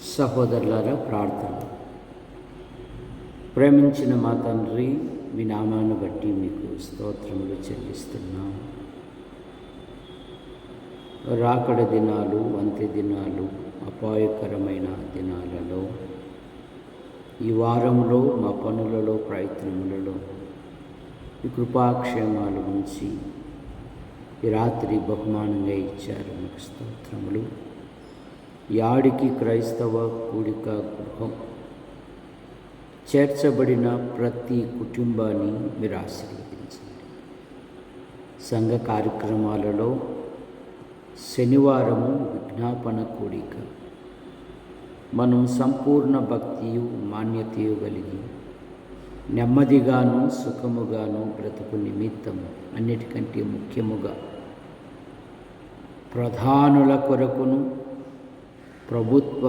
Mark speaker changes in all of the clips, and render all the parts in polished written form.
Speaker 1: సహోదరులారా, ప్రార్థన. ప్రేమించిన మా తండ్రి, మీ నామాన్ని బట్టి మీకు స్తోత్రములు చెల్లిస్తున్నాం. రాకడ దినాలు, అంత్య దినాలు, అపాయకరమైన దినాలలో ఈ వారంలో మా పనులలో, ప్రయత్నములలో ఈ కృపాక్షేమాలు ఉంచి ఈ రాత్రి బహుమానంగా ఇచ్చారు. మీకు స్తోత్రములు. యాడికి క్రైస్తవ కూడిక గృహం చేర్చబడిన ప్రతి కుటుంబాన్ని మీరు ఆశీర్వదించండి. సంఘ కార్యక్రమాలలో శనివారము విజ్ఞాపన కూడిక మనం సంపూర్ణ భక్తియు మాన్యతయు కలిగి నెమ్మదిగాను సుఖముగాను బ్రతుకు నిమిత్తము, అన్నిటికంటే ముఖ్యముగా ప్రధానుల కొరకును, ప్రభుత్వ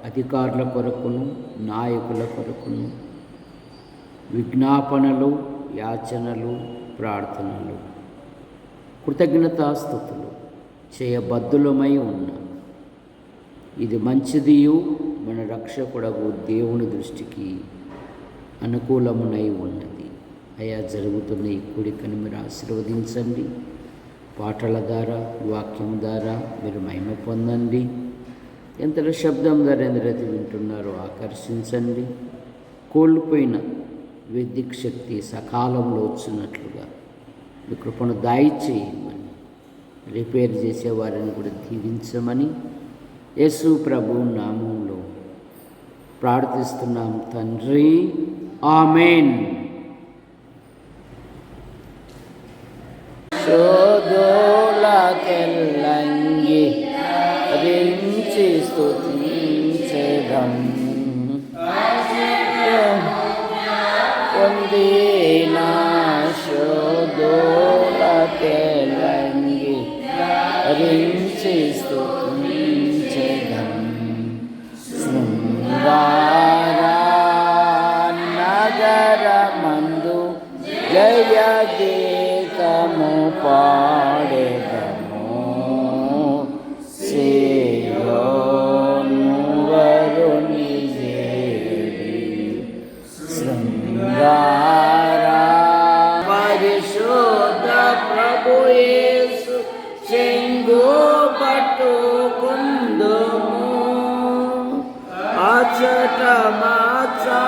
Speaker 1: అధికారుల కొరకును, నాయకుల కొరకును విజ్ఞాపనలు, యాచనలు, ప్రార్థనలు, కృతజ్ఞతాస్తుతులు చేయబద్ధులమై ఉన్నాం. ఇది మంచిదియు మన రక్షకుడగు దేవుని దృష్టికి అనుకూలమునై ఉన్నది. అయా, జరుగుతున్న ఈ కూడికను మీరు ఆశీర్వదించండి. పాటల ద్వారా, వాక్యం ద్వారా మీరు మహిమ పొందండి. ఎంతటి శబ్దం ద్వారా ఎందరైతే వింటున్నారో ఆకర్షించండి. కోల్పోయిన విద్యుత్ శక్తి సకాలంలో వచ్చినట్లుగా మీ కృపను దయచేయమని, రిపేర్ చేసేవారిని కూడా దీవించమని యేసు ప్రభు నామంలో ప్రార్థిస్తున్నాం తండ్రి. ఆమేన్. శోధోలకెల్లంగి రించి స్తుతించెదం, పొందిన శోధోలకెల్లంగి రించి స్తుతించెదం. శృంగార నగరమందు జయ గీతము పాడెదము, సియోను వరుని చేరి. శృంగార పరిశుద్ధ ప్రభు యేసు చెంగు పట్టుకుందుము, అచట మాచాడగోలేని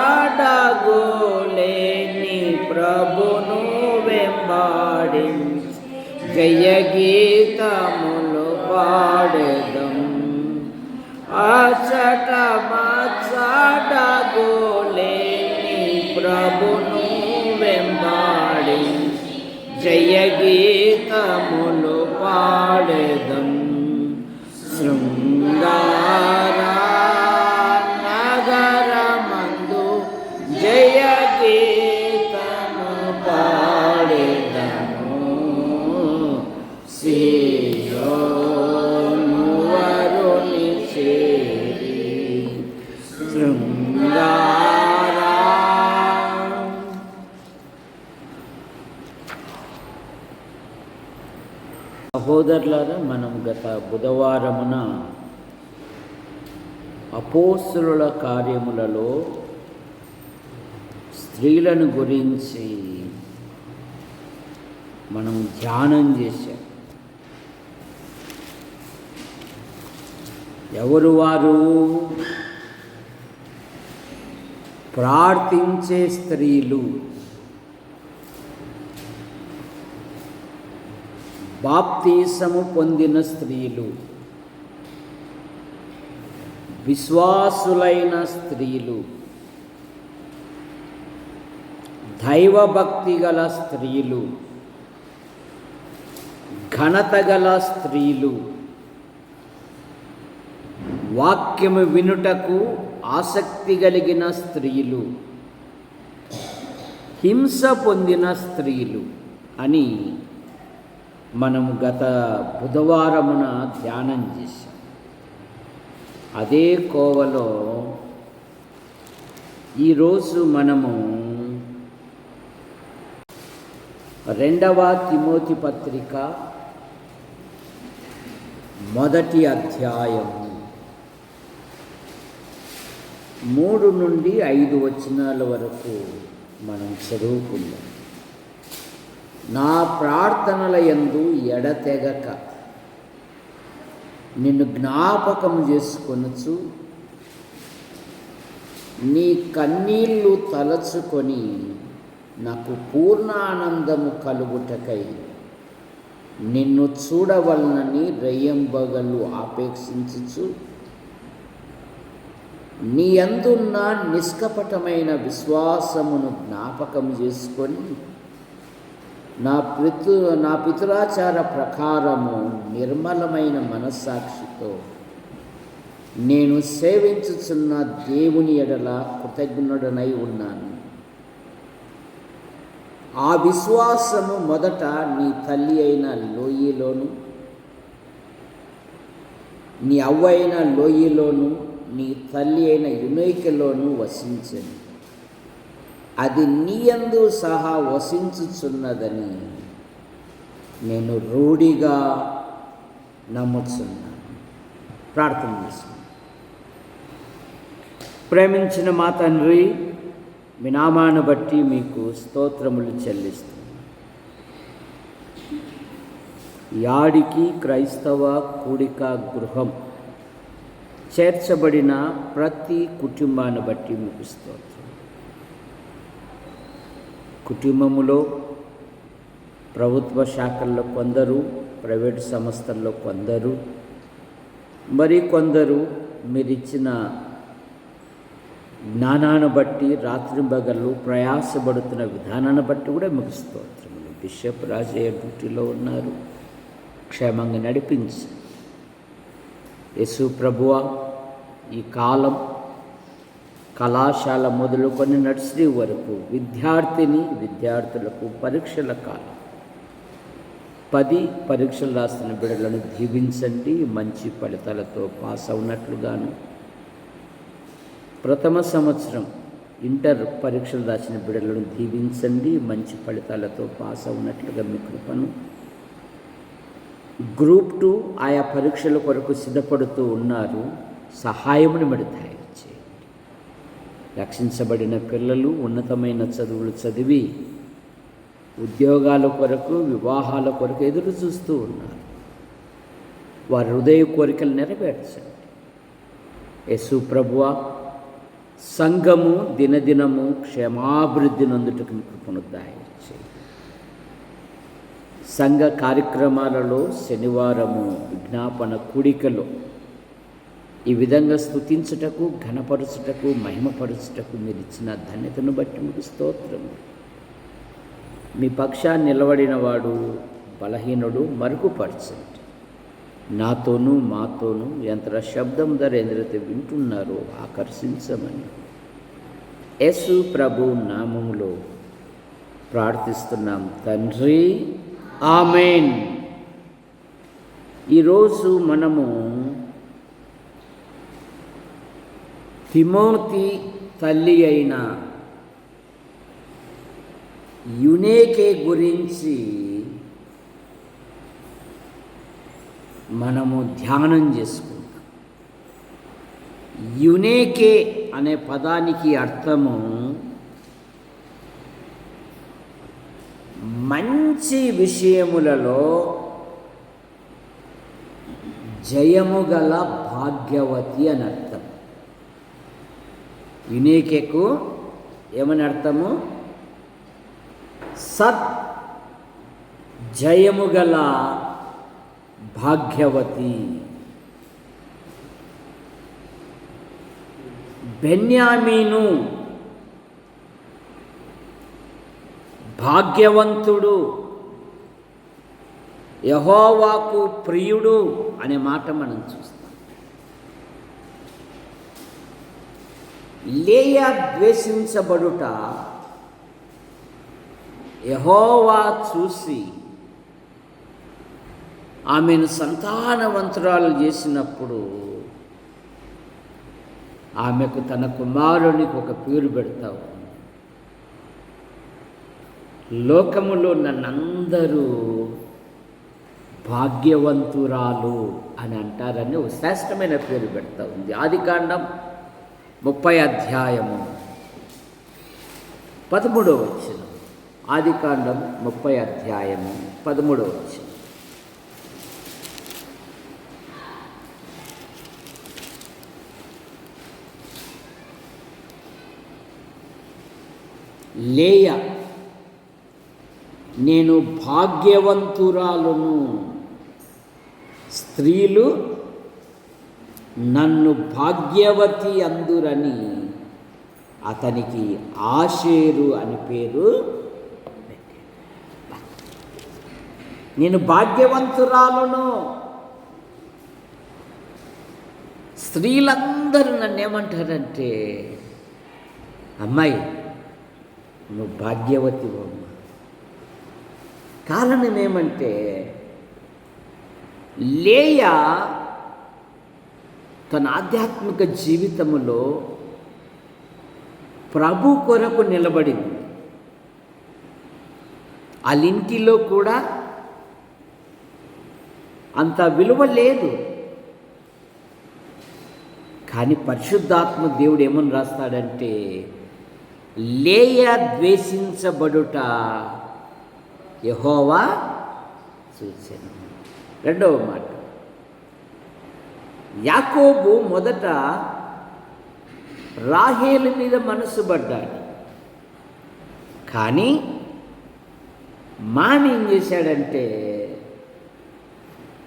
Speaker 1: ప్రభును వెంబాడించి జయ గీతములు పాడెదం. అచట మాచాడగోలేని ప్రభును వెంబాడించి జయ గీతములు పాడెదం. శృంగార నగరమందు జయ గీతము పాడెదము, సియోను వరుని చేరి. శృంగార సహోదరులారా, మనం గత బుధవారమున అపోస్తలుల కార్యములలో స్త్రీలను గురించి మనం ధ్యానం చేశాం. ఎవరు వారు? ప్రార్థించే స్త్రీలు, బాప్తీసము పొందిన స్త్రీలు, విశ్వాసులైన స్త్రీలు, దైవభక్తి గల స్త్రీలు, ఘనత గల స్త్రీలు, వాక్యము వినుటకు ఆసక్తి కలిగిన స్త్రీలు, హింస పొందిన స్త్రీలు అని మనము గత బుధవారమున ధ్యానం చేశాం. అదే కోవలో ఈరోజు మనము 2వ తిమోతి పత్రిక మొదటి అధ్యాయము 3 నుండి 5 వచనాల వరకు మనం చదువుకుందాం. నా ప్రార్థనల యందు ఎడతెగక నిన్ను జ్ఞాపకం చేసుకొనుచు నీ కన్నీళ్లు తలచుకొని నాకు పూర్ణ ఆనందము కలుగుటకై నిన్ను చూడవలనని రెయ్యంబగళ్ళు ఆపేక్షించుచు నీ యందున్న నిష్కపటమైన విశ్వాసమును జ్ఞాపకం చేసుకొని నా పితరాచార ప్రకారము నిర్మలమైన మనస్సాక్షితో నేను సేవించుచున్న దేవుని ఎడల కృతజ్ఞుడనై ఉన్నాను. ఆ విశ్వాసము మొదట నీ తల్లి అయిన లోయలోను, నీ అవ్వ అయిన లోయలోను, నీ తల్లి అయిన యునైకలోను వసించెను. అది నీయందు సహా వసించుచున్నదని నేను రూఢిగా నమ్ముచున్నాను. ప్రార్థన చేస్తున్నాను. ప్రేమించిన మా తండ్రి, మీ నామాన్ని బట్టి మీకు స్తోత్రములు చెల్లిస్తున్నాను. యాడికి క్రైస్తవ కూడిక గృహం చేర్చబడిన ప్రతి కుటుంబాన్ని బట్టి మీకు స్తోత్రం. కుటుంబములో ప్రభుత్వ శాఖల్లో కొందరు, ప్రైవేటు సంస్థల్లో కొందరు, మరి కొందరు మీరిచ్చిన జ్ఞానాన్ని బట్టి రాత్రింబగళ్ళు ప్రయాసపడుతున్న విధానాన్ని బట్టి కూడా మీకు స్తోత్రములు. బిషప్ రాజయ్య డ్యూటీలో ఉన్నారు, క్షేమంగా నడిపించి. యేసు ప్రభువా, ఈ కాలం కళాశాల మొదలుకొని నర్సరీ వరకు విద్యార్థులకు పరీక్షల కాలం. 10 పరీక్షలు రాస్తున్న బిడ్డలను దీవించండి, మంచి ఫలితాలతో పాస్ అవునట్లుగాను. ప్రథమ సంవత్సరం ఇంటర్ పరీక్షలు రాసిన బిడ్డలను దీవించండి, మంచి ఫలితాలతో పాస్ అవునట్లుగా మీ కృపను. గ్రూప్ 2 ఆయా పరీక్షల కొరకు సిద్ధపడుతూ ఉన్నారు, సహాయముని మడితాయి చేయండి. రక్షించబడిన పిల్లలు ఉన్నతమైన చదువులు చదివి ఉద్యోగాల కొరకు, వివాహాల కొరకు ఎదురు చూస్తూ ఉన్నారు. వారి హృదయ కోరికలు నెరవేర్చండి. యేసు ప్రభువా, సంఘము దినదినము క్షేమాభివృద్ధి నందుటకు కృపను దయచేయండి. సంఘ కార్యక్రమాలలో శనివారము విజ్ఞాపన కూడికలో ఈ విధంగా స్తుతించుటకు, ఘనపరచుటకు, మహిమపరచుటకు మీరు ఇచ్చిన ధన్యతను బట్టి మీకు స్తోత్రము. మీ పక్షాన్ని నిలబడిన వాడు బలహీనుడు మరుగుపరచండి. నాతోనూ మాతోనూ యంత్ర శబ్దం ధర ఎందరైతే వింటున్నారో ఆకర్షించమని యేసు ప్రభు నామములో ప్రార్థిస్తున్నాం తండ్రి, ఆమేన్. ఈరోజు మనము తిమోతి తల్లి అయిన యునేకే గురించి మనము ధ్యానం చేసుకుంటాం. యునేకే అనే పదానికి అర్థము మంచి విషయములలో జయము గల భాగ్యవతి అని అర్థం. యునేకేకు ఏమని అర్థము? సత్ జయము గల భాగ్యవతి. బెన్యామీను భాగ్యవంతుడు, యెహోవాకు ప్రియుడు అనే మాట మనం చూస్తాం. లేయా ద్వేషించబడుట యెహోవా చూసి ఆమెను సంతానవంతురాలు చేసినప్పుడు ఆమెకు తన కుమారునికి ఒక పేరు పెడతావు. లోకములో నన్నందరూ భాగ్యవంతురాలు అని అంటారని ఒక శ్రేష్టమైన పేరు పెడతా ఉంది. ఆదికాండం 30 అధ్యాయము 13వ వచనం. ఆదికాండం 30 అధ్యాయము 13వ వచనం. లేయ, నేను భాగ్యవంతురాలును, స్త్రీలు నన్ను భాగ్యవతి అందురని అతనికి ఆషేరు అని పేరు. నేను భాగ్యవంతురాలును, స్త్రీలందరూ నన్ను ఏమంటారంటే, అమ్మాయి నువ్వు భాగ్యవతి అమ్మ. కారణం ఏమంటే, లేయ తన ఆధ్యాత్మిక జీవితంలో ప్రభు కొరకు నిలబడింది. వాళ్ళ ఇంటిలో కూడా అంత విలువ లేదు. కానీ పరిశుద్ధాత్మ దేవుడు ఏమని రాస్తాడంటే, లేయ ద్వేషించబడుట యెహోవా చూచెను. రెండవ మాట, యాకోబు మొదట రాహేలు మీద మనసు పడ్డాడు. కానీ మామి ఏం చేశాడంటే,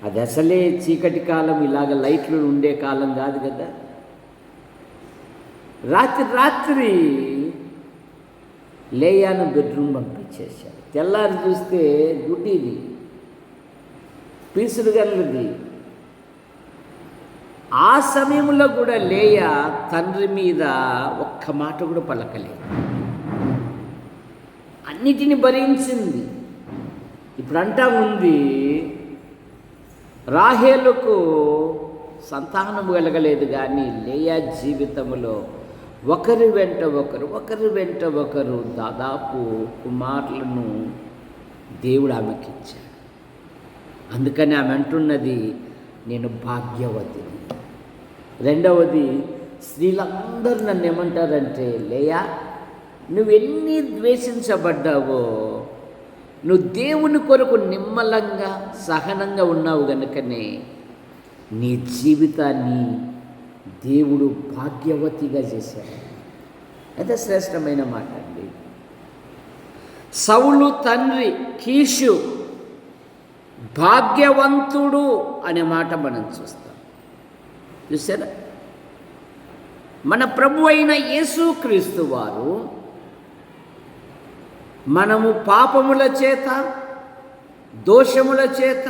Speaker 1: అది అసలే చీకటి కాలం, ఇలాగ లైట్లు ఉండే కాలం కాదు కదా. రాత్రి లేయాను బెడ్రూమ్ పంపించేశాడు. తెల్లారి చూస్తే గుడ్డిది, పీసులు గల్లది. ఆ సమయంలో కూడా లేయ తండ్రి మీద ఒక్క మాట కూడా పలకలేదు, అన్నిటిని భరించింది. ఇప్పుడు అంటా ఉంది, రాహేలుకు సంతానము కలగలేదు, కానీ లేయ జీవితంలో ఒకరి వెంట ఒకరు దాదాపు కుమారులను దేవుడు ఆమెకిచ్చాడు. అందుకని ఆమె అంటున్నది, నేను భాగ్యవతిని. రెండవది, స్త్రీలందరూ నన్ను ఏమంటారంటే, లేయా నువ్వెన్ని ద్వేషించబడ్డావో, నువ్వు దేవుని కొరకు నిమ్మలంగా సహనంగా ఉన్నావు గనుకనే నీ జీవితాన్ని దేవుడు భాగ్యవతిగా చేశాడు. అదే శ్రేష్టమైన మాట అండి. సౌలు తండ్రి కీషు భాగ్యవంతుడు అనే మాట మనం చూస్తాం. చూసారా, మన ప్రభు అయిన యేసుక్రీస్తు వారు మనము పాపముల చేత, దోషముల చేత,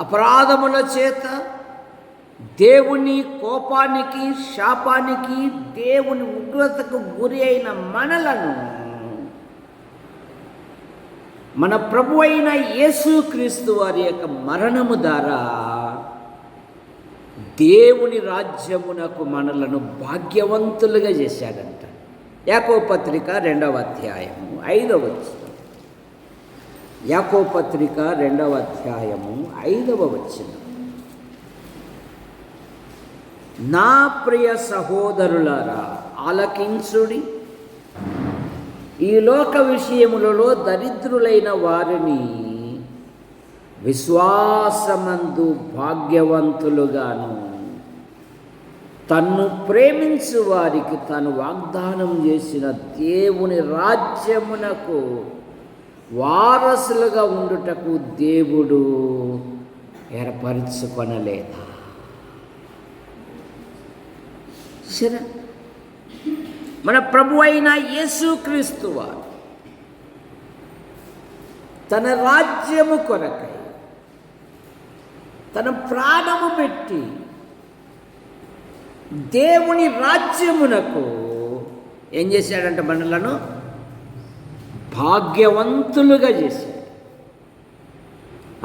Speaker 1: అపరాధముల చేత దేవుని కోపానికి, శాపానికి, దేవుని ఉగ్రతకు గురి అయిన మనలను మన ప్రభు అయిన యేసుక్రీస్తు వారి యొక్క మరణము ద్వారా దేవుని రాజ్యమునకు మనలను భాగ్యవంతులుగా చేశాడంట. యాకోబు పత్రిక 2వ అధ్యాయము 5వ వచనం. యాకోబు పత్రిక 2వ అధ్యాయము 5వ వచనం. నా ప్రియ సహోదరులారా ఆలకించుడి, ఈ లోక విషయములలో దరిద్రులైన వారిని విశ్వాసమందు భాగ్యవంతులుగాను, తన్ను ప్రేమించు వారికి తాను వాగ్దానం చేసిన దేవుని రాజ్యమునకు వారసులుగా ఉండుటకు దేవుడు ఏర్పరచుకొనలేదా? సరే, మన ప్రభు అయిన యేసుక్రీస్తు వారు తన రాజ్యము కొరకై తన ప్రాణము పెట్టి దేవుని రాజ్యమునకు ఏం చేశాడంటే, మనలను భాగ్యవంతులుగా చేశాడు.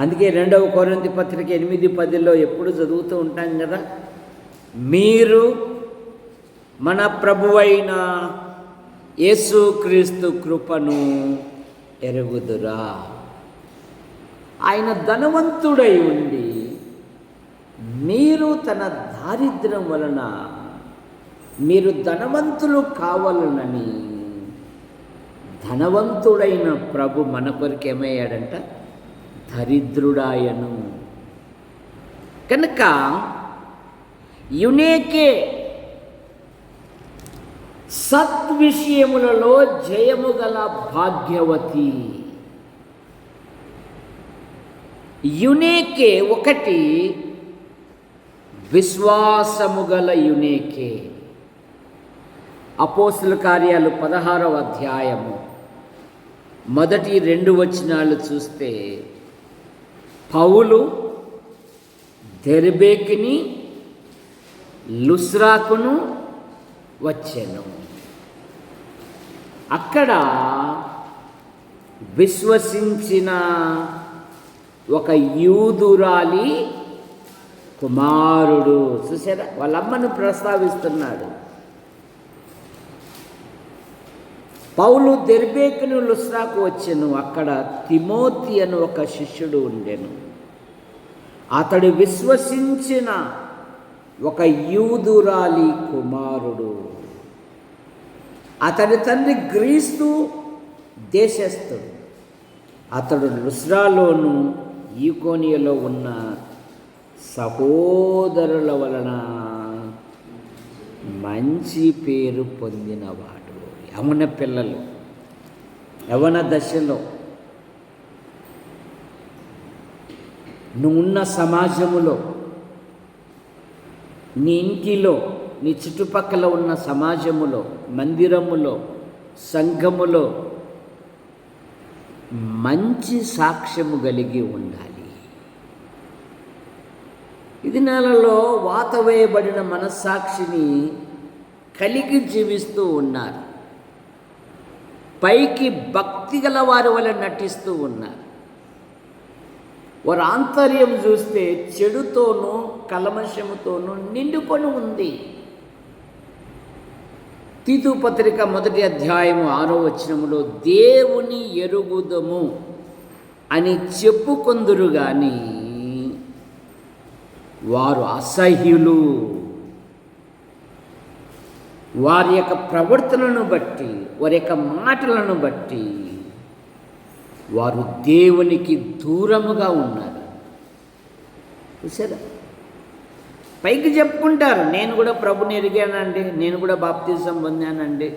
Speaker 1: అందుకే 2వ కొరింథీ పత్రిక 8:10 ఎప్పుడు చదువుతూ ఉంటాం కదా, మీరు మన ప్రభువైన యేసుక్రీస్తు కృపను ఎరుగుదురా. ఆయన ధనవంతుడై ఉండి మీరు తన దారిద్ర్యం వలన మీరు ధనవంతులు కావాలనని ధనవంతుడైన ప్రభు మన కొరకు ఏమయ్యాడంట? దరిద్రుడాయను. కనుక యునేకే సద్విషయములలో జయము గల భాగ్యవతి. యునేకే ఒకటి, విశ్వాసము గల యునేకే. అపోస్తలుల కార్యాలు 16వ అధ్యాయము మొదటి 2 వచనాలు చూస్తే, పౌలు దెర్బేకిని లుస్రాకును వచ్చెను. అక్కడ విశ్వసించిన ఒక యూదురాలి కుమారుడు. చూసారా, వాళ్ళమ్మను ప్రస్తావిస్తున్నాడు. పౌలు దెర్బేకును లుస్రాకు వచ్చెను. అక్కడ తిమోతి అని ఒక శిష్యుడు ఉండెను. అతడు విశ్వసించిన ఒక యూదురాలి కుమారుడు. అతడి తండ్రి గ్రీస్తు దేశస్థుడు. అతడు లుస్రాలోను ఈకోనియలో ఉన్న సహోదరుల వలన మంచి పేరు పొందినవాడు. యవన పిల్లలు, యవన దశలో నువ్వున్న సమాజములో, నీ ఇంటిలో, నీ చుట్టుపక్కల ఉన్న సమాజములో, మందిరములో, సంఘములో మంచి సాక్ష్యము కలిగి ఉండాలి. ఇది నెలలో వాత వేయబడిన మనస్సాక్షిని కలిగి జీవిస్తూ ఉన్నారు. పైకి భక్తి గల వారి వల్ల నటిస్తూ ఉన్నారు. వారి ఆంతర్యం చూస్తే చెడుతోనూ కల్మషముతోనూ నిండుకొని ఉంది. తీతు పత్రిక 1వ అధ్యాయము 6వ వచనములో దేవుని ఎరుగుదము అని చెప్పుకొందురు గాని వారు అసహ్యులు. వారి యొక్క ప్రవర్తనను బట్టి, వారి యొక్క మాటలను బట్టి వారు దేవునికి దూరముగా ఉన్నారు. చూసారా, పైకి చెప్పుకుంటారు, నేను కూడా ప్రభుని ఎరిగానండి, నేను కూడా బాప్తిజం పొందానండి,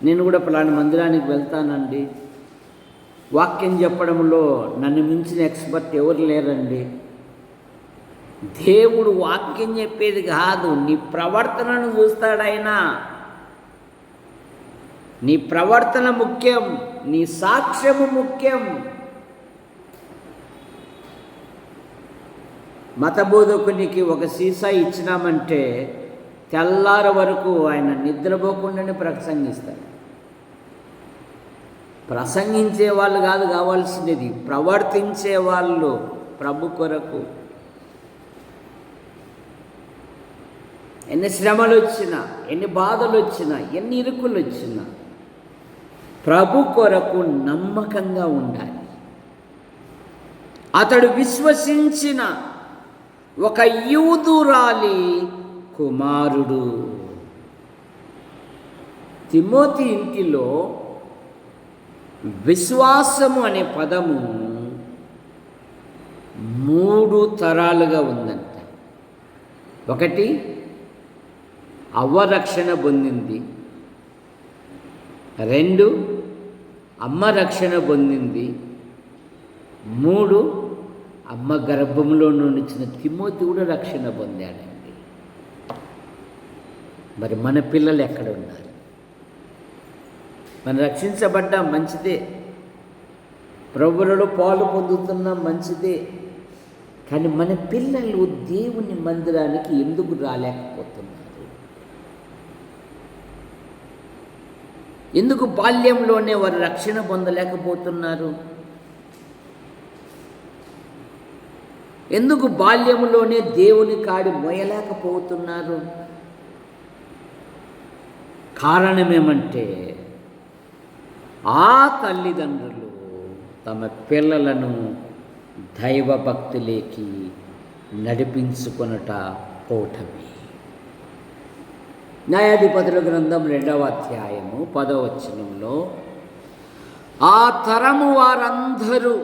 Speaker 1: నేను కూడా పలానా మందిరానికి వెళ్తానండి, వాక్యం చెప్పడంలో నన్ను మించిన ఎక్స్పర్ట్ ఎవరు లేరండి. దేవుడు వాక్యం చెప్పేది కాదు, నీ ప్రవర్తనను చూస్తాడు ఆయన. నీ ప్రవర్తన ముఖ్యం, నీ సాక్ష్యము ముఖ్యం. మతబోధకునికి ఒక సీసా ఇచ్చినామంటే తెల్లార వరకు ఆయన నిద్రపోకుండానే ప్రసంగిస్తాడు. ప్రసంగించే వాళ్ళు కాదు కావాల్సినది, ప్రవర్తించే వాళ్ళు ప్రభు కొరకు. ఎన్ని శ్రమలు వచ్చినా, ఎన్ని బాధలు వచ్చినా, ఎన్ని ఇరుకులు వచ్చినా ప్రభు కొరకు నమ్మకంగా ఉండాలి. అతడు విశ్వసించిన ఒక యూదురాలి కుమారుడు. తిమోతి ఇంటిలో విశ్వాసము అనే పదము 3 తరాలుగా ఉందంట. ఒకటి, అవ్వ రక్షణ పొందింది. 2, అమ్మ రక్షణ పొందింది. 3, అమ్మ గర్భంలో నుంచిన తిమోతి కూడా రక్షణ పొందాడండి. మరి మన పిల్లలు ఎక్కడ ఉన్నారు? మనం రక్షించబడ్డాం, మంచిదే. ప్రభువులలో పాలు పొందుతున్నాం, మంచిదే. కానీ మన పిల్లలు దేవుని మందిరానికి ఎందుకు రాలేకపోతున్నారు? ఎందుకు బాల్యంలోనే వారు రక్షణ పొందలేకపోతున్నారు? ఎందుకు బాల్యంలోనే దేవుని కాడి మోయలేకపోతున్నారు? కారణమేమంటే ఆ తల్లిదండ్రులు తమ పిల్లలను దైవభక్తులేకి నడిపించుకొనట పోవటమే. న్యాయాధిపతుల గ్రంథం 2వ అధ్యాయము 10వ వచనంలో, ఆ తరము వారందరూ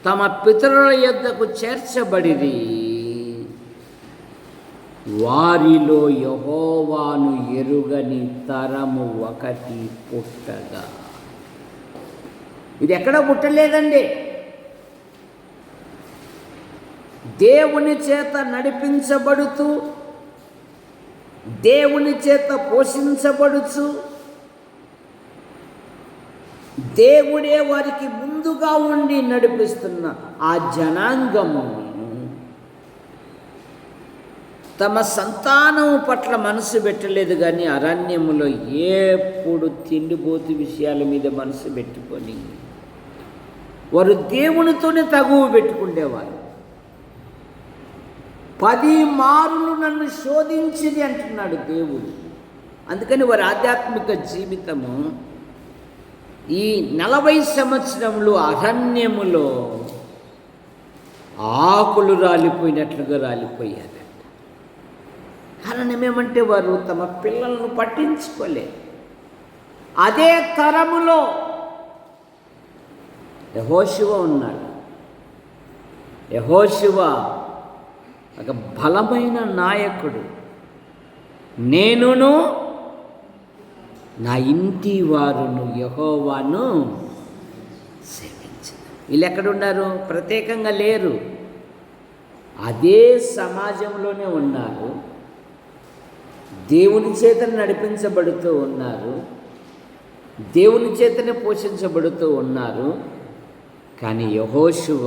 Speaker 1: తమ పితరుల యొద్దకు చేర్చబడిరి, వారిలో యెహోవాను ఎరుగని తరము ఒకటి పుట్టగా. ఇది ఎక్కడ పుట్టలేదండి. దేవుని చేత నడిపించబడుతూ, దేవుని చేత పోషించబడుచు, దేవుడే వారికి ముందుగా ఉండి నడిపిస్తున్న ఆ జనాంగము తమ సంతానం పట్ల మనసు పెట్టలేదు. కానీ అరణ్యములో ఎప్పుడు తిండిపోతు విషయాల మీద మనసు పెట్టుకొని వారు దేవునితోనే తగువ పెట్టుకునేవారు. 10 మార్లు నన్ను శోధించింది అంటున్నాడు దేవుడు. అందుకని వారి ఆధ్యాత్మిక జీవితము ఈ 40 సంవత్సరములు అరణ్యములో ఆకులు రాలిపోయినట్లుగా రాలిపోయారట. కారణం ఏమంటే వారు తమ పిల్లలను పట్టించుకోలేదు. అదే తరములో యెహోషువ ఉన్నాడు. యెహోషువ ఒక బలమైన నాయకుడు. నేనును నా ఇంటి వారును యెహోవాను సేవించు. వీళ్ళు ఎక్కడున్నారు? ప్రత్యేకంగా లేరు, అదే సమాజంలోనే ఉన్నారు. దేవుని చేత నడిపించబడుతూ ఉన్నారు, దేవుని చేతనే పోషించబడుతూ ఉన్నారు. కానీ యెహోషువ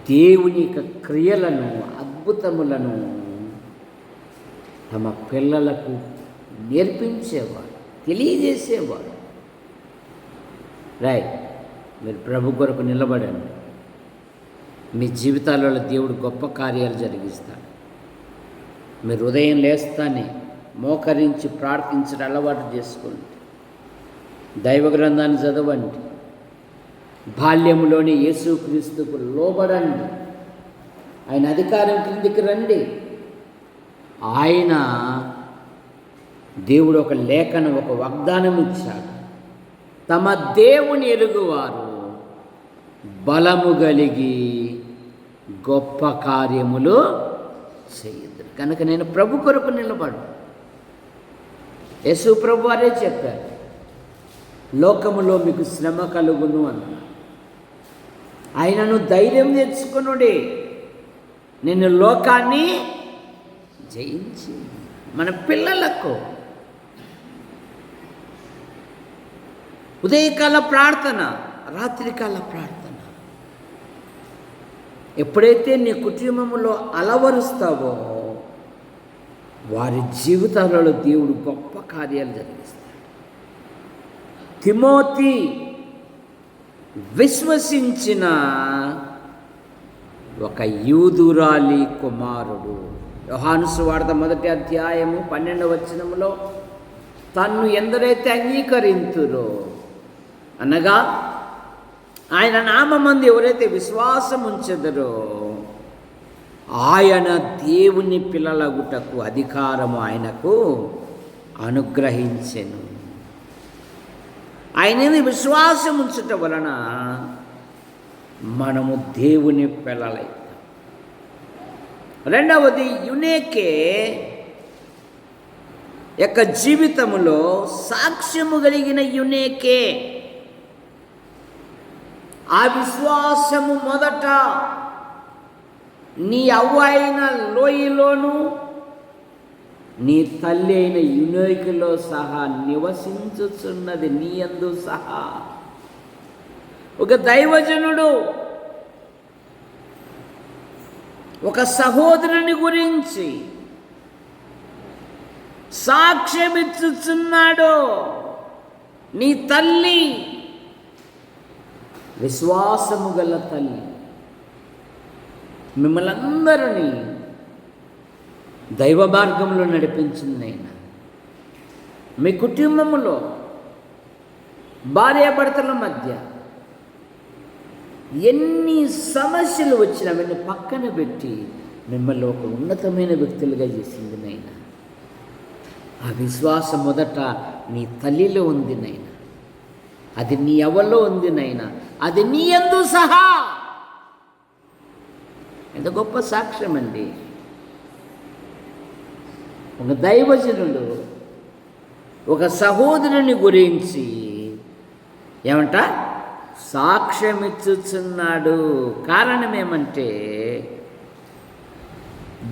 Speaker 1: దేవుని యొక్క క్రియలను, అద్భుతములను తమ పిల్లలకు నేర్పించేవాడు, తెలియజేసేవాడు. రైట్, మీరు ప్రభు కొరకు నిలబడండి. మీ జీవితాలలో దేవుడు గొప్ప కార్యాలు జరిగిస్తాడు. మీరు ఉదయం లేస్తానే మోకరించి ప్రార్థించడం అలవాటు చేసుకోండి. దైవ గ్రంథాన్ని చదవండి. బాల్యములోని యేసుక్రీస్తుకు లోబడండి. ఆయన అధికారం కిందికి రండి. ఆయన దేవుడు ఒక లేఖను, ఒక వాగ్దానం ఇచ్చాడు. తమ దేవుని ఎరుగువారు బలము కలిగి గొప్ప కార్యములు చేయదురు. కనుక నేను ప్రభు కొరకు నిలబడు. యేసు ప్రభు వారే చెప్పారు, లోకములో మీకు శ్రమ కలుగును అన్నారు. ఆయనను ధైర్యం తెచ్చుకొనుడి, నేను లోకాన్ని జయించి. మన పిల్లలకు ఉదయకాల ప్రార్థన, రాత్రికాల ప్రార్థన ఎప్పుడైతే నీ కుటుంబంలో అలవరుస్తావో వారి జీవితాలలో దేవుడు గొప్ప కార్యాలు జరిగిస్తాడు. తిమోతి విశ్వసించిన ఒక యూదురాలి కుమారుడు. యోహాను సువార్త 1వ అధ్యాయము 12వ వచనములో, తన్ను ఎందరైతే అంగీకరింతురో, అనగా ఆయన నామమందు ఎవరైతే విశ్వాసం ఉంచెదరో ఆయన దేవుని పిల్లలగుటకు అధికారము ఆయనకు అనుగ్రహించెను. ఆయనని విశ్వాసం ఉంచుట వలన మనము దేవుని పిల్లలైతాం. రెండవది, యునేకే యొక్క జీవితములో సాక్ష్యము కలిగిన యునేకే. ఆ విశ్వాసము మొదట నీ అవ్వ అయిన లోయలోను, నీ తల్లి అయిన యునేకులో సహా నివసించుచున్నది, నీ యందు సహా. ఒక దైవజనుడు ఒక సహోదరుని గురించి సాక్ష్యమిచ్చుచున్నాడు. నీ తల్లి విశ్వాసము గల తల్లి మిమ్మల్ని అందరినీ దైవ మార్గంలో నడిపించింది. ఆయన మీ కుటుంబములో భార్యాభర్తల మధ్య ఎన్ని సమస్యలు వచ్చినా అవన్నీ పక్కన పెట్టి మిమ్మల్ని ఒక ఉన్నతమైన వ్యక్తులుగా చేసింది నాయన. ఆ విశ్వాసం మొదట నీ తల్లిలో ఉంది నాయన, అది నీ ఎవరిలో ఉంది నాయన, అది నీ యందు సహా. ఎంత గొప్ప సాక్ష్యం అండి. ఒక దైవజనుడు ఒక సహోదరుని గురించి ఏమంట సాక్ష్యం ఇచ్చుచున్నాడు. కారణం ఏమంటే,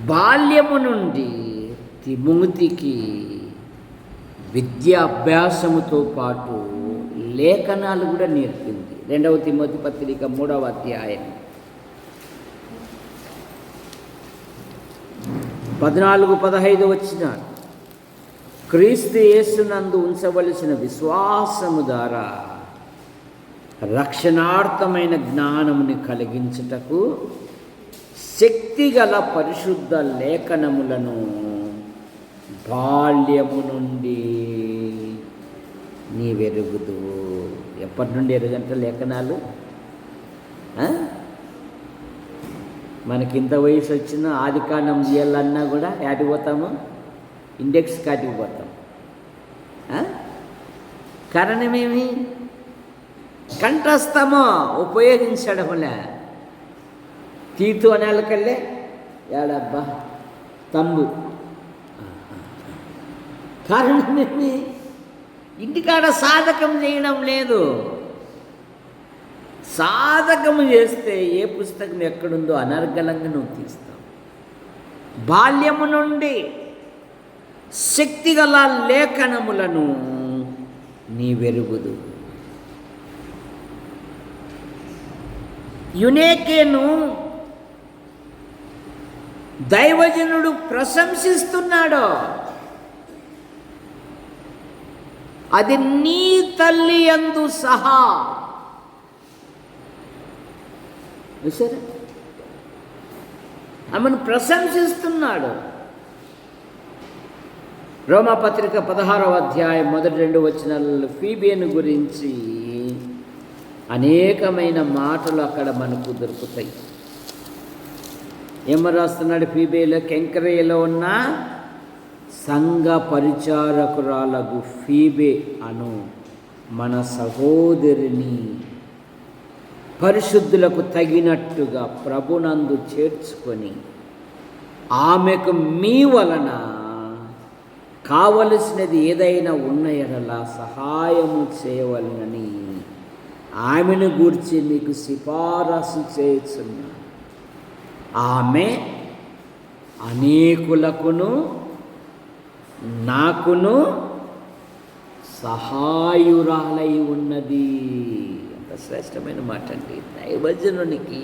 Speaker 1: బాల్యము నుండి తిమోతికి విద్యాభ్యాసముతో పాటు లేఖనాలు కూడా నేర్పింది. 2వ తిమోతి పత్రిక 3వ అధ్యాయం 14-15 వచనాలు. క్రీస్తు యేసునందు ఉంచవలసిన విశ్వాసము ద్వారా రక్షణార్థమైన జ్ఞానముని కలిగించుటకు శక్తిగల పరిశుద్ధ లేఖనములను బాల్యము నుండి నీవెరుగుదు. ఎప్పటి నుండి ఎరుగంట లేఖనాలు? మనకి ఇంత వయసు వచ్చినా ఆదికాండం చేయాలన్నా కూడా యాటికి పోతాము? ఇండెక్స్ కాటికి పోతాం. కారణమేమి? కంఠస్థము ఉపయోగించడంలే. తీతు అనేళ్ళకల్లే ఏడబ్బా తంబు. కారణమేమి? ఇంటికాడ సాధకం చేయడం లేదు. సాధకము చేస్తే ఏ పుస్తకం ఎక్కడుందో అనర్గళంగా నువ్వు తీస్తావు. బాల్యము నుండి శక్తిగల లేఖనములను నీవెరుగుదు. యునేకేను దైవజనుడు ప్రశంసిస్తున్నాడు. అది నీ తల్లి యందు సహా. సరే, ఆమెను ప్రశంసిస్తున్నాడు. రోమాపత్రిక 16వ అధ్యాయం 1-2 వచనాలలో ఫీబేను గురించి అనేకమైన మాటలు అక్కడ మనకు దొరుకుతాయి. ఏమ రాస్తున్నాడు? ఫీబేలో కెంకరేయలో ఉన్న సంఘ పరిచారకురాలకు ఫీబే అను మన సహోదరిని పరిశుద్ధులకు తగినట్టుగా ప్రభునందు చేర్చుకొని ఆమెకు మీ వలన కావలసినది ఏదైనా ఉన్న ఎడల సహాయము చేయవలనని ఆమెను గూర్చి మీకు సిఫారసు చేయుచున్నా. ఆమె అనేకులకును నాకును సహాయురాలై ఉన్నది. అంత శ్రేష్టమైన మాట అండి. దైవజనునికి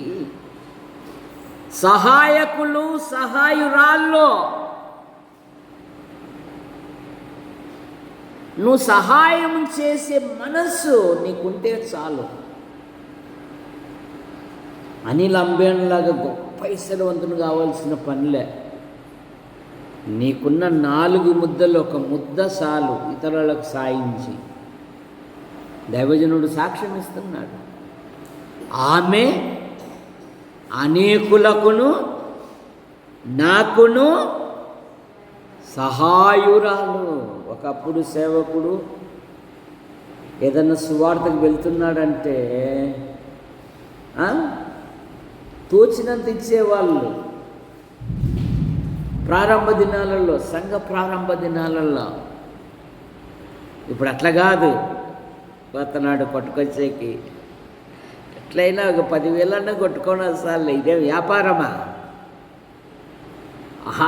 Speaker 1: సహాయకులు, సహాయురాళ్ళు. నువ్వు సహాయం చేసే మనస్సు నీకుంటే చాలు. అనిల్ అంబానీలాగా గొప్ప ఐశ్వర్యవంతులు కావాల్సిన పనిలే. నీకున్న 4 ముద్దలు ఒక ముద్ద చాలు ఇతరులకు సాయించి. దైవజనుడు సాక్ష్యం ఇస్తున్నాడు. ఆమె అనేకులకును నాకును సహాయురాలు. ఒకప్పుడు సేవకుడు ఏదన్నా సువార్తకు వెళ్తున్నాడంటే తోచినంత ఇచ్చేవాళ్ళు. ప్రారంభ దినాలలో, సంఘ ప్రారంభ దినాలలో. ఇప్పుడు అట్లా కాదు. కొత్తనాడు కొట్టుకొచ్చేకి ఎట్లయినా ఒక 10,000 కొట్టుకొని వస్తాలే. ఇదే వ్యాపారమా?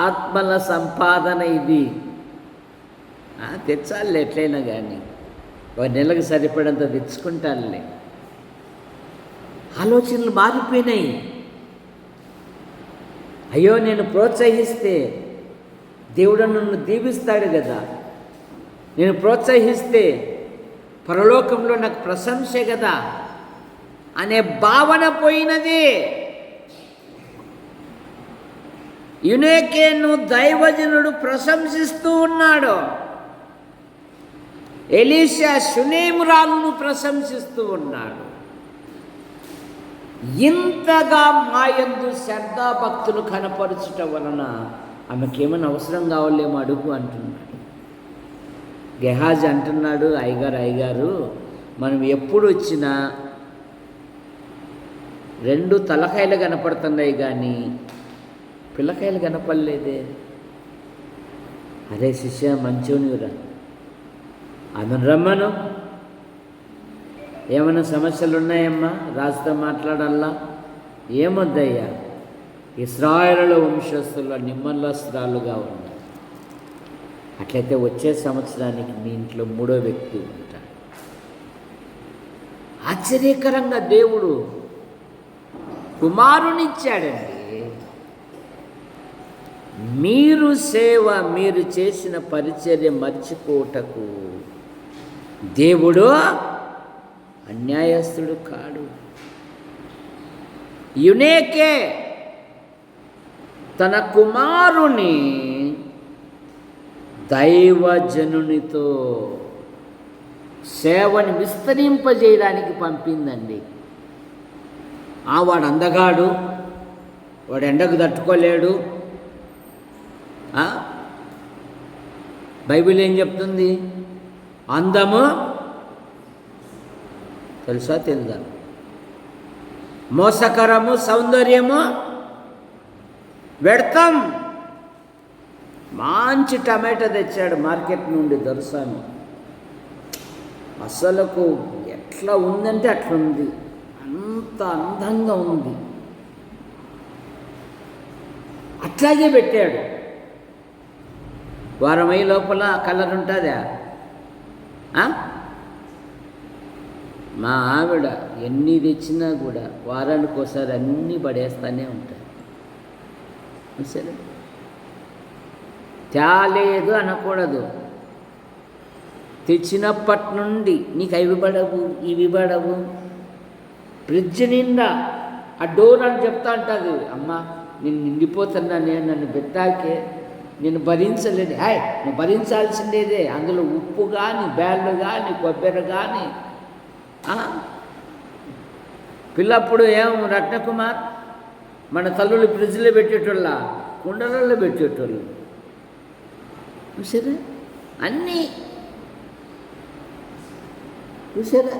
Speaker 1: ఆత్మల సంపాదన ఇది. తెచ్చాలి ఎట్లయినా కానీ. ఒక నెలకు సరిపడంత తెచ్చుకుంటానులే. ఆలోచనలు మారిపోయినాయి. అయ్యో, నేను ప్రోత్సహిస్తే దేవుడు నన్ను దీవిస్తాడు కదా, నేను ప్రోత్సహిస్తే పరలోకంలో నాకు ప్రశంసే కదా అనే భావన పోయినది. యునేకేను దైవజనుడు ప్రశంసిస్తూ ఉన్నాడు. ఎలీషా షునేమురాలను ప్రశంసిస్తూ ఉన్నాడు. ఇంతగా మాయందు శ్రద్ధాభక్తులు కనపరచుట వలన ఆమెకేమైనా అవసరం కావాలేమో అడుగు అంటున్నాడు. గెహాజీ అంటున్నాడు, అయ్యగారు మనం ఎప్పుడు వచ్చినా 2 తలకాయలు కనపడుతున్నాయి కానీ పిల్లకాయలు కనపడలేదే. అరే శిష్య, మంచోనిరా, ఆమెను రమ్మను. ఏమైనా సమస్యలు ఉన్నాయమ్మా, రాజుతో మాట్లాడాలా? ఏమొద్దయ్యా, ఇశ్రాయేలు వంశస్థుల నిమ్మలస్త్రాలుగా ఉన్నారు. అట్లయితే వచ్చే సంవత్సరానికి మీ ఇంట్లో 3వ వ్యక్తి ఉంటాడు. ఆశ్చర్యకరంగా దేవుడు కుమారునిచ్చాడండి. మీరు చేసిన పరిచర్య మర్చిపోటకు దేవుడు అన్యాయస్తుడు కాడు. యునేకే తన కుమారుని దైవజనునితో సేవని విస్తరింపజేయడానికి పంపిందండి. వాడు అందగాడు, వాడు ఎండకు తట్టుకోలేడు. బైబిల్ ఏం చెప్తుంది? అందము తెలుసా తెలుదా? మోసకరము, సౌందర్యము వ్యర్థం. మంచి టమాటా తెచ్చాడు మార్కెట్ నుండి దొరసాను. అసలుకు ఎట్లా ఉందంటే అట్లా ఉంది, అంత అందంగా ఉంది. అట్లాగే పెట్టాడు. వారం అయ్యే లోపల కలర్ ఉంటుందా? మా ఆవిడ ఎన్ని తెచ్చినా కూడా వారానికి ఒకసారి అన్నీ పడేస్తూనే ఉంటాయి. సరే, తేలేదు అనకూడదు. తెచ్చినప్పటి నుండి నీకు అవి పడవు, ఇవి పడవు. ఫ్రిడ్జ్ నిండా ఆ డోర్ అని చెప్తా ఉంటుంది, అమ్మ నేను నిండిపోతున్నానే, నన్ను పెట్టాకే, నేను భరించలేను. నువ్వు భరించాల్సిందేదే. అందులో ఉప్పు కానీ, బేళ్ళు కానీ, కొబ్బరి కానీ. పిల్లప్పుడు రత్నకుమార్ మన తల్లులు ఫ్రిడ్జ్లో పెట్టేటోళ్ళ, కుండలలో పెట్టేటోళ్ళు. చూసారా అన్నీ? చూసారా?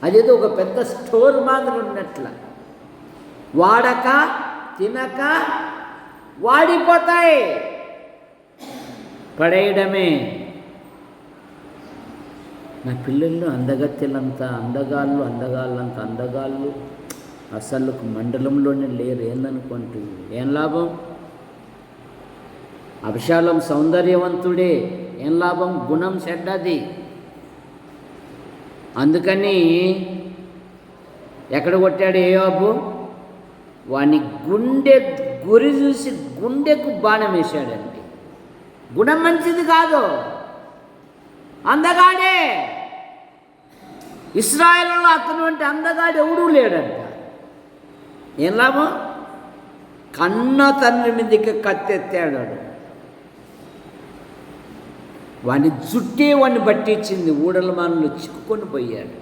Speaker 1: అదేదో ఒక పెద్ద స్టోర్ మాదిరి ఉన్నట్ల. వాడక తినక వాడిపోతాయి, పడేయడమే. నా పిల్లల్లో అందగత్తెలంతా అందగాళ్ళంత అందగాళ్ళు అసలు మండలంలోనే లేరు. ఏందనుకుంటూ ఏం లాభం? అభిషాలం సౌందర్యవంతుడే, ఏం లాభం? గుణం చెడ్డది. అందుకని ఎక్కడ కొట్టాడు యోబు? వాని గుండె గురి చూసి గుండెకు బాణం వేశాడండి. గుణం మంచిది కాదు, అందగాడే. ఇశ్రాయేలులో అతను అంటే అందగాడు ఎవడూ లేడంట. ఏం లాభం? కన్న తండ్రి మీదకి కత్తెత్తాడు. వాని జుట్టే వాడిని పట్టించింది. ఊడల మానలు చిక్కుకొని పోయాడు.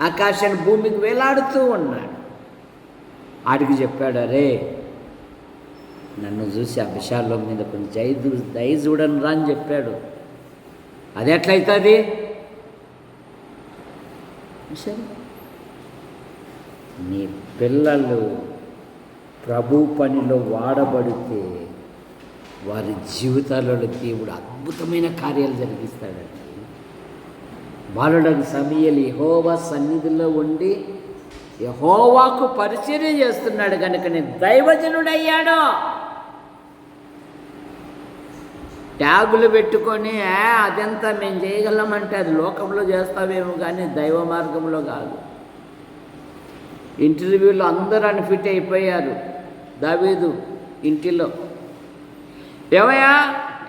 Speaker 1: ఆకాశాన్ని భూమికి వేలాడుతూ ఉన్నాడు. ఆడికి చెప్పాడు, అరే నన్ను చూసి అభిషాలం మీద కొంచెం దయ చూడను రా అని చెప్పాడు. అది ఎట్లయితుంది? సరే, నీ పిల్లలు ప్రభు పనిలో వాడబడితే వారి జీవితాలలో దేవుడు అద్భుతమైన కార్యాలు జరిగిస్తాడండి. బాలుడకు సమూయేలు యెహోవా సన్నిధిలో ఉండి యెహోవాకు పరిచర్య చేస్తున్నాడు కనుక నేను దైవజనుడయ్యాడు. ట్యాగులు పెట్టుకొని అదంతా మేము చేయగలమంటే అది లోకంలో చేస్తావేమో కానీ దైవ మార్గంలో కాదు. ఇంటర్వ్యూలో అందరూ అన్ఫిట్ అయిపోయారు. దావీదు ఇంటిలో, ఏమయ్యా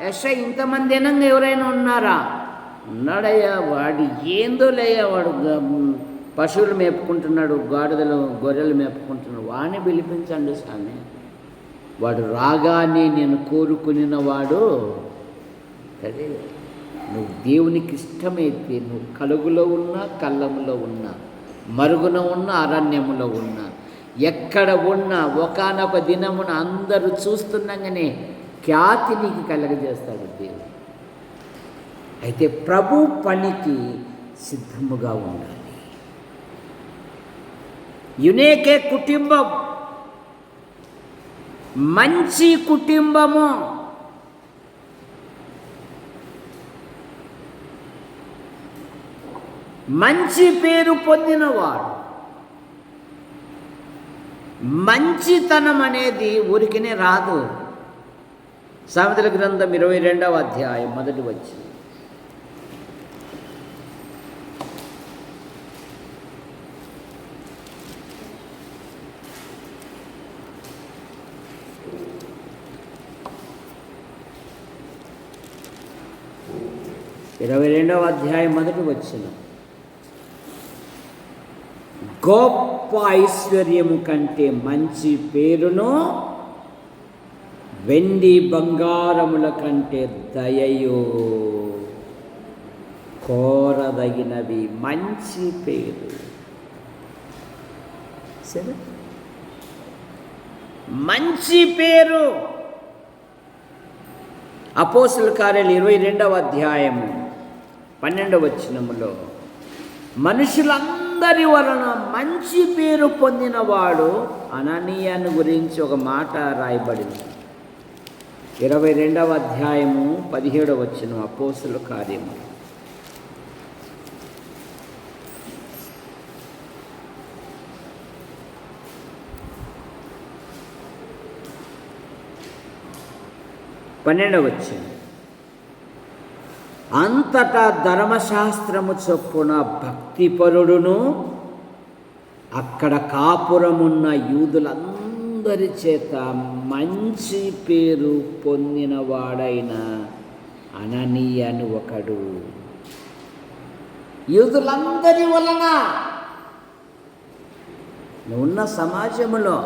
Speaker 1: ఎస్ఐ ఇంతమంది ఏనంగా ఎవరైనా ఉన్నారా? ఉన్నాడయ్యా. వాడు ఏందో లేయ్యా, వాడు పశువులు మేపుకుంటున్నాడు, గాడిదలు గొర్రెలు మేపుకుంటున్నాడు. వాడిని పిలిపించండి స్వామి. వాడు రాగానే నేను కోరుకునిన వాడు. అదే నువ్వు దేవునికి ఇష్టమైతే నువ్వు కలుగులో ఉన్నా, కళ్ళములో ఉన్నా, మరుగున ఉన్న, అరణ్యములో ఉన్నా, ఎక్కడ ఉన్నా ఒకానొక దినమున అందరూ చూస్తుండగానే ఖ్యాతి నీకు కలగజేస్తాడు దేవుడు. అయితే ప్రభు పనికి సిద్ధముగా ఉండాలి. యునేకే కుటుంబం మంచి కుటుంబము. మంచి పేరు పొందినవాడు. మంచితనం అనేది ఊరికినే రాదు. సామెతల గ్రంథం 22వ అధ్యాయం 1వ వచనం. అధ్యాయం 1వ వచనం. గొప్ప ఐశ్వర్యము కంటే మంచి పేరును వెండి బంగారముల కంటే దయయో కోరదగినవి. మంచి పేరు, సరే, మంచి పేరు. అపోస్తలుల కార్యాలు 22వ అధ్యాయము 12వ వచనములో మనుషులందరి వలన మంచి పేరు పొందినవాడు అననీయను గురించి ఒక మాట రాయబడింది. 22వ అధ్యాయము 17వ వచనం అపోస్తలుల కార్యము. అంతటా ధర్మశాస్త్రము చొప్పున భక్తిపరుడును అక్కడ కాపురమున్న యూదులందరి చేత మంచి పేరు పొందినవాడైన అననీయ అని ఒకడు. యూదులందరి వలన ఉన్న సమాజంలో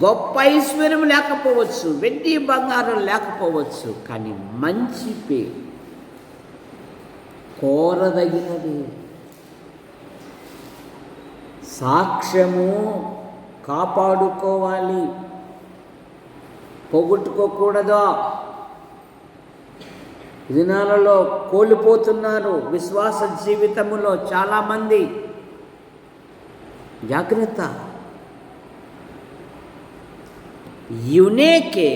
Speaker 1: గొప్ప ఐశ్వర్యం లేకపోవచ్చు, వెండి బంగారం లేకపోవచ్చు, కానీ మంచి పేరు కోరదగినది. సాక్ష్యము కాపాడుకోవాలి, పోగొట్టుకోకూడదు. దినాలలో కోల్పోతున్నారు విశ్వాస జీవితములో చాలామంది. జాగ్రత్త. యునేకే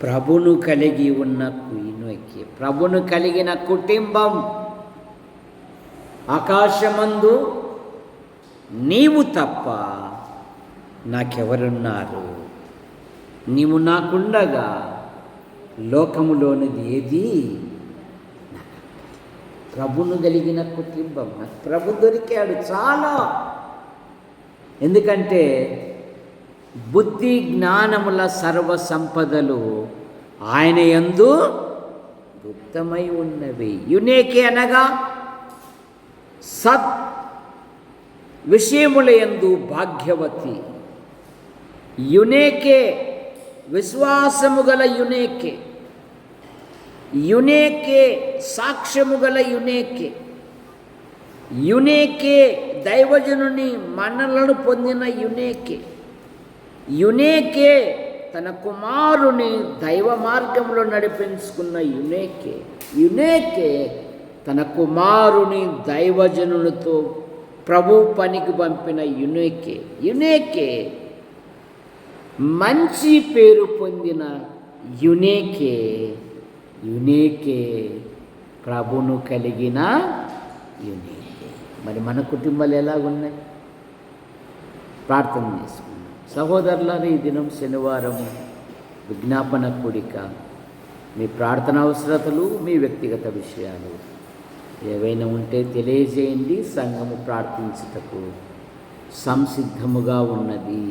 Speaker 1: ప్రభును కలిగి ఉన్న యునేకే ప్రభును కలిగిన కుటుంబం. ఆకాశమందు నీవు తప్ప నాకెవరున్నారు? నీవు నాకుండగా లోకములోనిది ఏది? ప్రభును కలిగిన కుటుంబం. ప్రభు దొరికాడు చాలా. ఎందుకంటే బుద్ధి జ్ఞానముల సర్వ సంపదలు ఆయన యందు గుప్తమై ఉన్నవి. యునేకే అనగా సత్ విషయముల యందు భాగ్యవతి. యునేకే విశ్వాసము గల యునేకే, యునేకే సాక్ష్యము గల యునేకే, యునేకే దైవజనుని మన్నలను పొందిన యునేకే, యునేకే తన కుమారుని దైవ మార్గంలో నడిపించుకున్న యునేకే, యునేకే తన కుమారుని దైవజనులతో ప్రభు పనికి పంపిన యునేకే, యునేకే మంచి పేరు పొందిన యునేకే, యునేకే ప్రభును కలిగిన యునేకే. మరి మన కుటుంబాలు ఎలా ఉన్నాయి? ప్రార్థన చేసుకుందాం. సహోదరులారా, ఈ దినం శనివారము విజ్ఞాపన కూడిక. మీ ప్రార్థన అవసరతలు, మీ వ్యక్తిగత విషయాలు ఏవైనా ఉంటే తెలియజేయండి. సంఘము ప్రార్థించుటకు సంసిద్ధముగా ఉన్నది.